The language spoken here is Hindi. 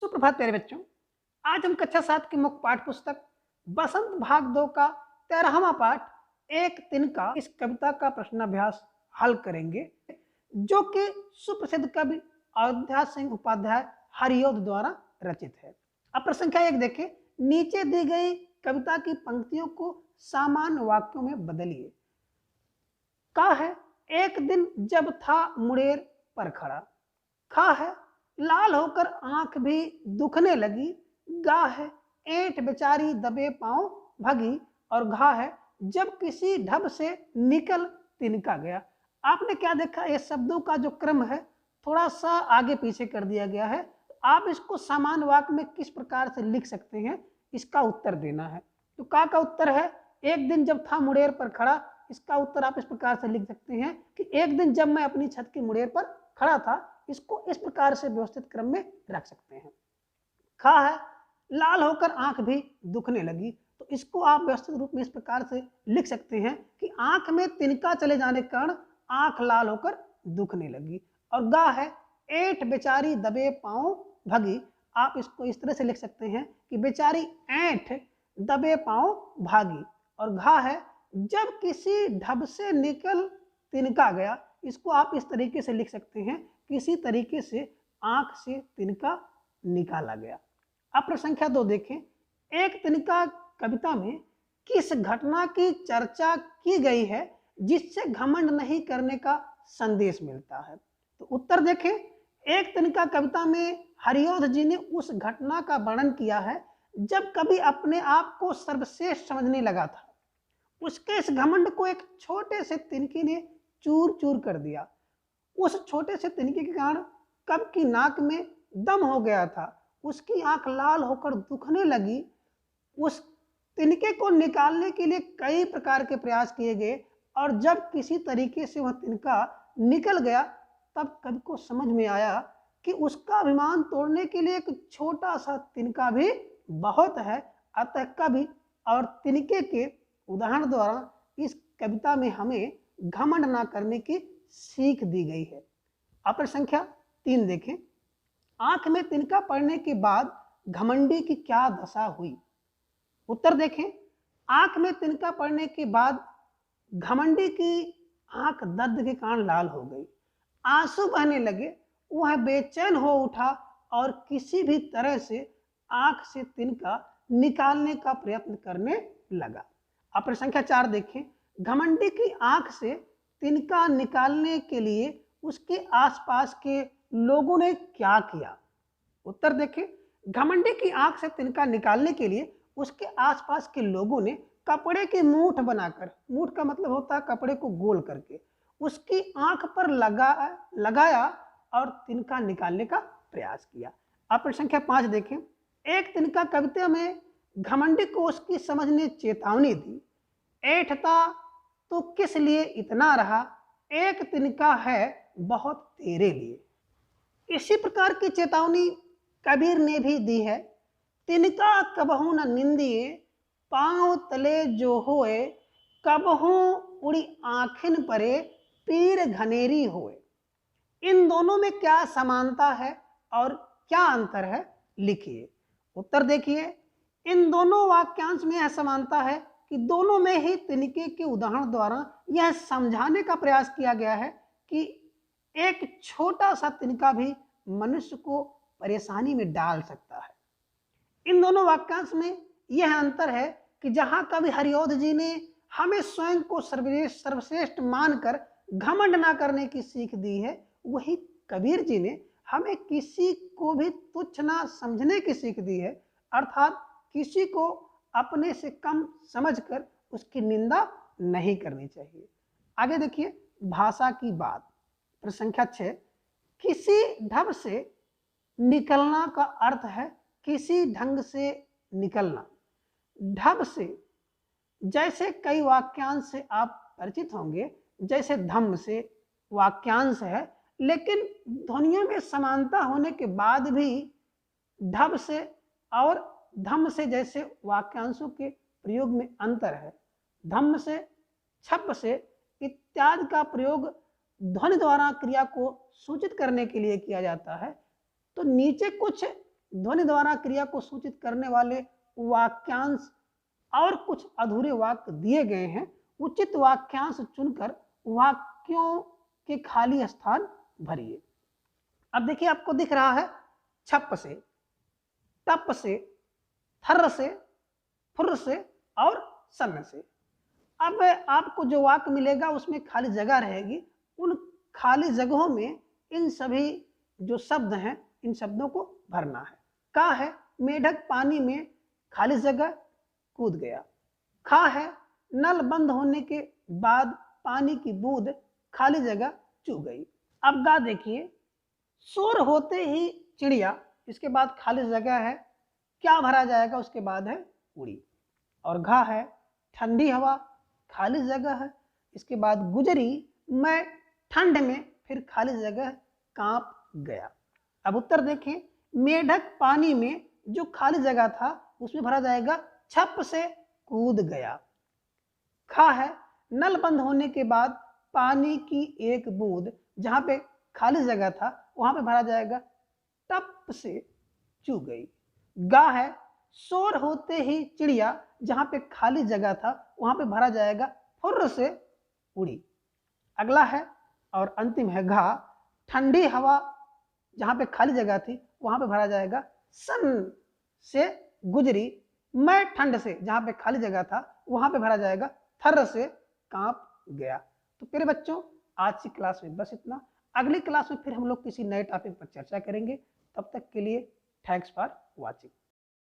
सुप्रभात प्यारे बच्चों। आज हम कक्षा 7 की मुख्य पाठ्य पुस्तक बसंत भाग 2 का 13वां पाठ एक तिनका इस कविता का प्रश्नाभ्यास हल करेंगे, जो कि सुप्रसिद्ध कवि अयोध्या सिंह उपाध्याय हरिऔध द्वारा रचित है। अब प्रश्न संख्या 1 देखें। नीचे दी गई कविता की पंक्तियों को सामान्य वाक्यों में बदलिए। का है एक दिन जब था मुड़ेर पर खड़ा। खा है लाल होकर आंख भी दुखने लगी। गा है ऐंठ बेचारी दबे पांव भगी। और घा है जब किसी ढब से निकल तिनका गया। आपने क्या देखा, ये शब्दों का जो क्रम है थोड़ा सा आगे पीछे कर दिया गया है। आप इसको सामान्य वाक्य में किस प्रकार से लिख सकते हैं, इसका उत्तर देना है। तो का उत्तर है एक दिन जब था मुड़ेर पर खड़ा। इसका उत्तर आप इस प्रकार से लिख सकते हैं कि एक दिन जब मैं अपनी छत की मुड़ेर पर खड़ा था। इसको इस प्रकार से व्यवस्थित क्रम में रख सकते हैं। खा है लाल होकर आंख भी दुखने लगी, तो इसको आप व्यवस्थित रूप में इस प्रकार से लिख सकते हैं कि आंख में तिनका चले जाने के कारण आंख लाल होकर दुखने लगी। और गा है ऐंठ बेचारी दबे पांव भगी। आप इसको इस तरह से लिख सकते हैं कि बेचारी ऐंठ दबे पांव भागी। और घा है जब किसी ढब से निकल तिनका गया। इसको आप इस तरीके से लिख सकते हैं, किसी तरीके से आंख से तिनका निकाला गया। अब प्रश्न संख्या 2 देखें। एक तिनका कविता में किस घटना की चर्चा की गई है जिससे घमंड नहीं करने का संदेश मिलता है? तो उत्तर देखें। एक तिनका कविता में हरिऔध जी ने उस घटना का वर्णन किया है जब कवि अपने आप को सर्वश्रेष्ठ समझने लगा था। उसके इस घमंड को एक छोटे से तिनके ने चूर चूर कर दिया। उस छोटे से तिनके के कारण कवि की नाक में दम हो गया था। उसकी आंख लाल होकर दुखने लगी। उस तिनके को निकालने के लिए कई प्रकार के प्रयास किए गए, और जब किसी तरीके से वह तिनका निकल गया तब कवि को समझ में आया कि उसका अभिमान तोड़ने के लिए एक छोटा सा तिनका भी बहुत है। अतः कवि और तिनके के उदाहरण द्वारा इस कविता में हमें घमंड ना करने की सीख दी गई है। अब संख्या 3 देखें। आंख में तिनका पड़ने के बाद घमंडी की क्या दशा हुई? उत्तर देखें। आंख में तिनका पड़ने के बाद घमंडी की आंख दर्द के कारण लाल हो गई, आंसू बहने लगे। वह बेचैन हो उठा और किसी भी तरह से आंख से तिनका निकालने का प्रयत्न करने लगा। अब प्रश्न संख्या 4 देखें। घमंडी की आंख से तिनका निकालने के लिए उसके आसपास के लोगों ने क्या किया? उत्तर देखें। घमंडी की आंख से तिनका निकालने के लिए उसके आसपास के लोगों ने कपड़े की मूठ बनाकर, मूठ का मतलब होता है कपड़े को गोल करके, उसकी आंख पर लगाया और तिनका निकालने का प्रयास किया। अब प्रश्न संख्या 5 देखें। एक तिनका कविता में घमंडी को उसकी समझ ने चेतावनी दी। ऐंठता तो किस लिए इतना रहा, एक तिनका है बहुत तेरे लिए। इसी प्रकार की चेतावनी कबीर ने भी दी है। तिनका कबहू न निंदिए, पांव तले जो होए, कबहू उड़ी आंखिन परे, पीर घनेरी होए। इन दोनों में क्या समानता है और क्या अंतर है, लिखिए। उत्तर देखिए। इन दोनों वाक्यांश में यह समानता है कि दोनों में ही तिनके के उदाहरण द्वारा यह समझाने का प्रयास किया गया है कि एक छोटा सा तिनका भी मनुष्य को परेशानी में डाल सकता है। इन दोनों वाक्यांश में यह अंतर है कि जहां कवि हरिऔध जी ने हमें स्वयं को सर्वश्रेष्ठ मानकर घमंड ना करने की सीख दी है, वही कबीर जी ने हमें किसी को भी तुच्छ ना समझने की सीख दी है। अर्थात किसी को अपने से कम समझकर उसकी निंदा नहीं करनी चाहिए। आगे देखिए भाषा की बात। प्रश्न संख्या 6। किसी ढब से निकलना का अर्थ है किसी ढंग से निकलना। ढब से जैसे कई वाक्यांश से आप परिचित होंगे, जैसे धम्म से वाक्यांश है, लेकिन ध्वनियों में समानता होने के बाद भी ढब से और धम्म से जैसे वाक्यांशों के प्रयोग में अंतर है। धम्म से, छप से इत्यादि का प्रयोग ध्वनि द्वारा क्रिया को सूचित करने के लिए किया जाता है। तो नीचे कुछ ध्वनि द्वारा क्रिया को सूचित करने वाले वाक्यांश और कुछ अधूरे वाक्य दिए गए हैं। उचित वाक्यांश चुनकर वाक्यों के खाली स्थान भरिए। अब देखिए, आपको दिख रहा है छप से, टप से, थर्र से, फुर्र से और सन्न से। अब आपको जो वाक्य मिलेगा उसमें खाली जगह रहेगी। उन खाली जगहों में इन सभी जो शब्द हैं, इन शब्दों को भरना है। का है, मेढक पानी में खाली जगह कूद गया। खा है, नल बंद होने के बाद पानी की बूंद खाली जगह चू गई। अब गा देखिए, शोर होते ही चिड़िया, इसके बाद खाली जगह है, क्या भरा जाएगा, उसके बाद है उड़ी। और घा है, ठंडी हवा, खाली जगह है, इसके बाद गुजरी मैं ठंड में, फिर खाली जगह कांप गया। अब उत्तर देखें, मेढक पानी में जो खाली जगह था उसमें भरा जाएगा छप से कूद गया। खा है, नल बंद होने के बाद पानी की एक बूंद, जहां पे खाली जगह था वहां पे भरा जाएगा टप से चू गई। गा है, शोर होते ही चिड़िया, जहां पे खाली जगह था वहां पे भरा जाएगा फुर्र से उड़ी। अगला है और अंतिम है घा, ठंडी हवा, जहां पे खाली जगह थी वहां पे भरा जाएगा सन से गुजरी। मैं ठंड से, जहां पे खाली जगह था वहां पे भरा जाएगा थर्र से कांप गया। तो प्यारे बच्चों, आज की क्लास में बस इतना। अगली क्लास में फिर हम लोग किसी नए टॉपिक पर चर्चा करेंगे। तब तक के लिए थैंक्स फॉर वॉचिंग।